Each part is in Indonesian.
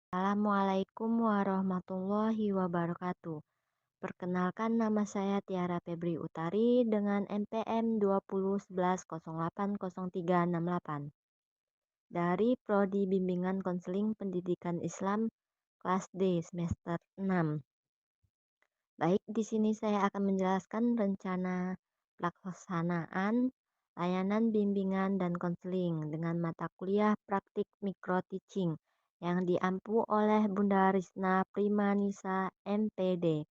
Assalamualaikum warahmatullahi wabarakatuh. Perkenalkan nama saya Tiara Febri Utari dengan NPM 2011080368 dari Prodi Bimbingan Konseling Pendidikan Islam kelas D semester 6. Baik, di sini saya akan menjelaskan rencana pelaksanaan layanan bimbingan dan konseling dengan mata kuliah praktik micro teaching yang diampu oleh Bunda Risna Primanisa MPD.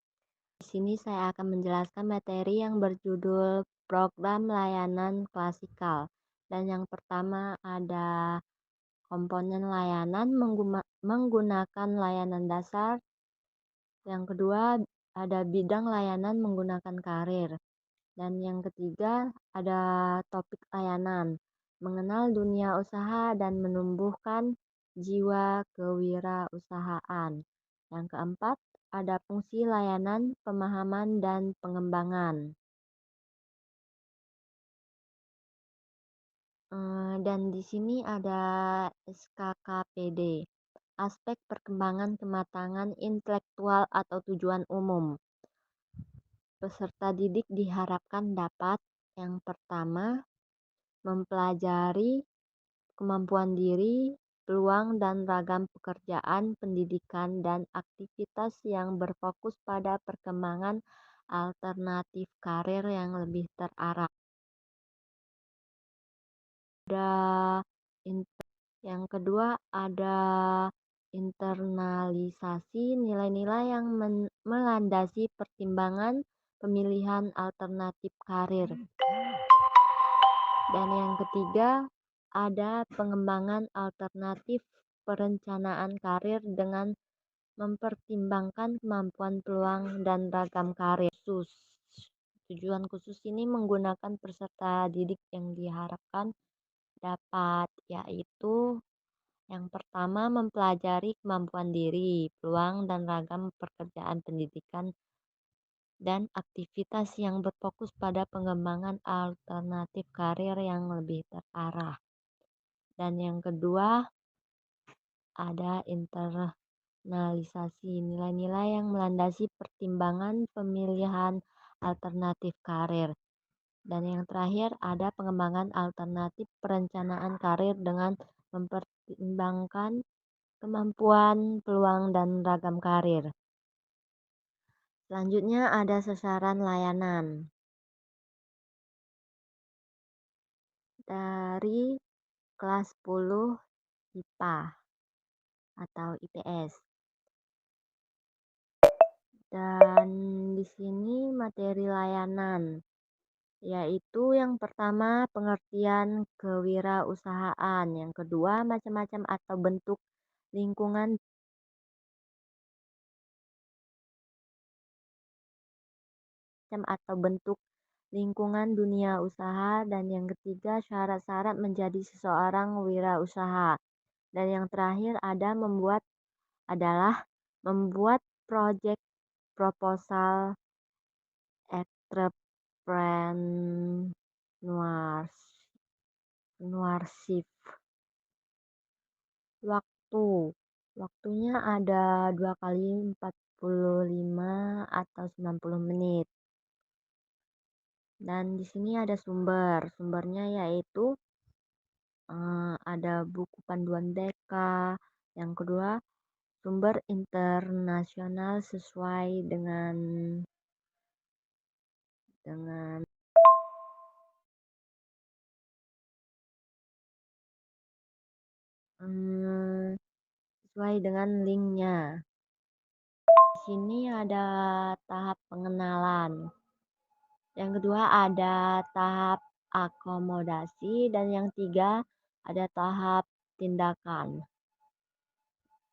Di sini saya akan menjelaskan materi yang berjudul program layanan klasikal. Dan yang pertama ada komponen layanan menggunakan layanan dasar. Yang kedua ada bidang layanan menggunakan karir. Dan yang ketiga ada topik layanan, mengenal dunia usaha dan menumbuhkan jiwa kewirausahaan. Yang keempat ada fungsi layanan, pemahaman, dan pengembangan. Dan di sini ada SKKPD, aspek perkembangan kematangan intelektual atau tujuan umum. Peserta didik diharapkan dapat yang pertama mempelajari kemampuan diri, peluang dan ragam pekerjaan, pendidikan, dan aktivitas yang berfokus pada perkembangan alternatif karir yang lebih terarah. Yang kedua ada internalisasi nilai-nilai yang melandasi pertimbangan pemilihan alternatif karir. Dan yang ketiga ada pengembangan alternatif perencanaan karir dengan mempertimbangkan kemampuan peluang dan ragam karir khusus. Tujuan khusus ini menggunakan peserta didik yang diharapkan dapat, yaitu yang pertama mempelajari kemampuan diri, peluang dan ragam pekerjaan, pendidikan, dan aktivitas yang berfokus pada pengembangan alternatif karir yang lebih terarah. Dan yang kedua ada internalisasi nilai-nilai yang melandasi pertimbangan pemilihan alternatif karir. Dan yang terakhir ada pengembangan alternatif perencanaan karir dengan mempertimbangkan kemampuan, peluang, dan ragam karir. Selanjutnya ada sasaran layanan. Dari kelas 10 IPA atau IPS. Dan di sini materi layanan, yaitu yang pertama pengertian kewirausahaan, yang kedua macam-macam atau bentuk lingkungan dunia usaha, dan yang ketiga syarat-syarat menjadi seseorang wirausaha. Dan yang terakhir adalah membuat proyek proposal entrepreneurship. Waktunya ada 2 kali 45 atau 90 menit. Dan di sini ada sumbernya yaitu ada buku panduan BK. Yang kedua sumber internasional sesuai dengan linknya. Di sini ada tahap pengenalan. Yang kedua ada tahap akomodasi, dan yang tiga ada tahap tindakan.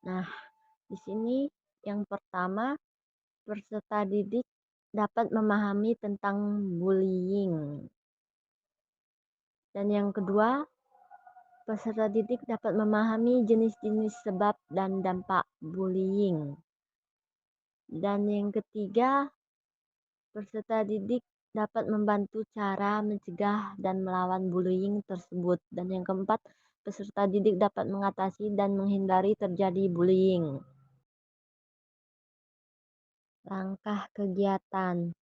Nah, di sini yang pertama peserta didik dapat memahami tentang bullying. Dan yang kedua peserta didik dapat memahami jenis-jenis sebab dan dampak bullying. Dan yang ketiga peserta didik dapat membantu cara mencegah dan melawan bullying tersebut. Dan yang keempat peserta didik dapat mengatasi dan menghindari terjadi bullying. Langkah kegiatan.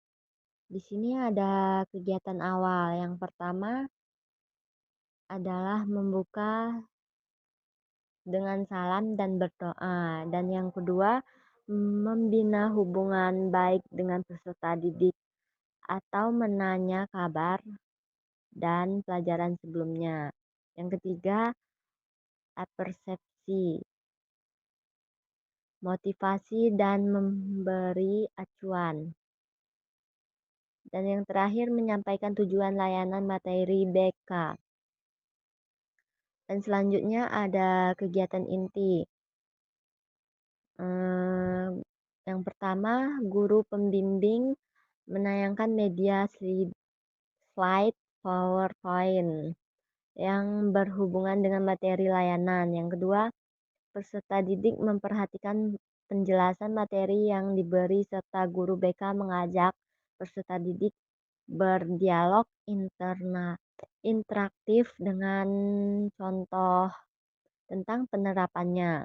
Di sini ada kegiatan awal. Yang pertama adalah membuka dengan salam dan berdoa. Dan yang kedua, membina hubungan baik dengan peserta didik atau menanya kabar dan pelajaran sebelumnya. Yang ketiga, persepsi, motivasi dan memberi acuan. Dan yang terakhir, menyampaikan tujuan layanan materi BK. Dan selanjutnya ada kegiatan inti. Yang pertama, guru pembimbing menayangkan media slide PowerPoint yang berhubungan dengan materi layanan. Yang kedua, peserta didik memperhatikan penjelasan materi yang diberi serta guru BK mengajak peserta didik berdialog interaktif dengan contoh tentang penerapannya.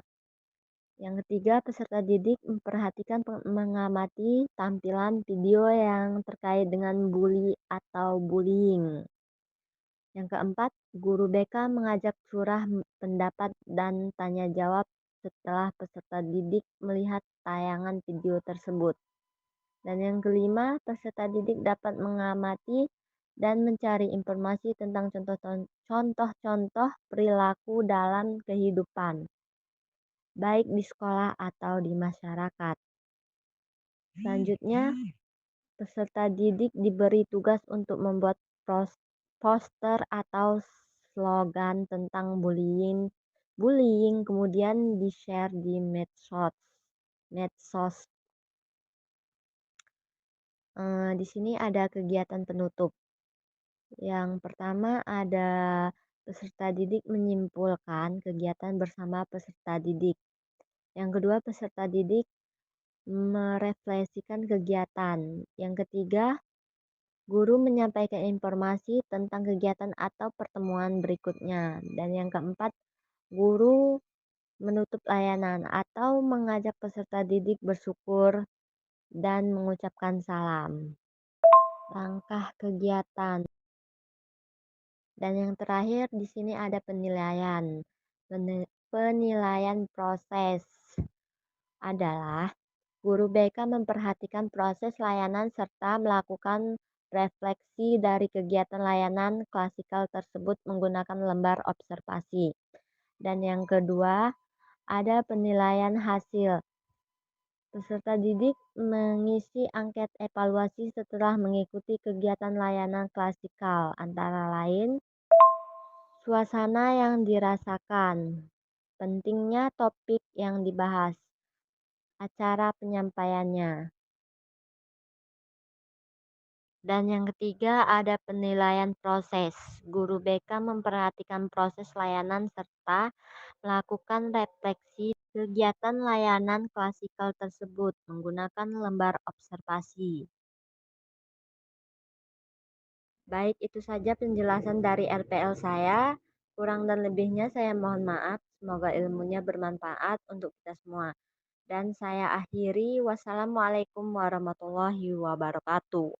Yang ketiga, peserta didik memperhatikan mengamati tampilan video yang terkait dengan bully atau bullying. Yang keempat, guru BK mengajak curah pendapat dan tanya jawab setelah peserta didik melihat tayangan video tersebut. Dan yang kelima, peserta didik dapat mengamati dan mencari informasi tentang contoh-contoh perilaku dalam kehidupan, baik di sekolah atau di masyarakat. Selanjutnya, peserta didik diberi tugas untuk membuat poster atau slogan tentang bullying kemudian di-share di medsos. Di sini ada kegiatan penutup. Yang pertama ada peserta didik menyimpulkan kegiatan bersama peserta didik. Yang kedua, peserta didik merefleksikan kegiatan. Yang ketiga, guru menyampaikan informasi tentang kegiatan atau pertemuan berikutnya. Dan yang keempat, guru menutup layanan atau mengajak peserta didik bersyukur dan mengucapkan salam. Langkah kegiatan. Dan yang terakhir di sini ada penilaian. Penilaian proses adalah guru BK memperhatikan proses layanan serta melakukan refleksi dari kegiatan layanan klasikal tersebut menggunakan lembar observasi. Dan yang kedua, ada penilaian hasil. Peserta didik mengisi angket evaluasi setelah mengikuti kegiatan layanan klasikal, antara lain suasana yang dirasakan, pentingnya topik yang dibahas, acara penyampaiannya. Dan yang ketiga ada penilaian proses. Guru BK memperhatikan proses layanan serta melakukan refleksi kegiatan layanan klasikal tersebut menggunakan lembar observasi. Baik, itu saja penjelasan dari RPL saya. Kurang dan lebihnya saya mohon maaf. Semoga ilmunya bermanfaat untuk kita semua. Dan saya akhiri, wassalamualaikum warahmatullahi wabarakatuh.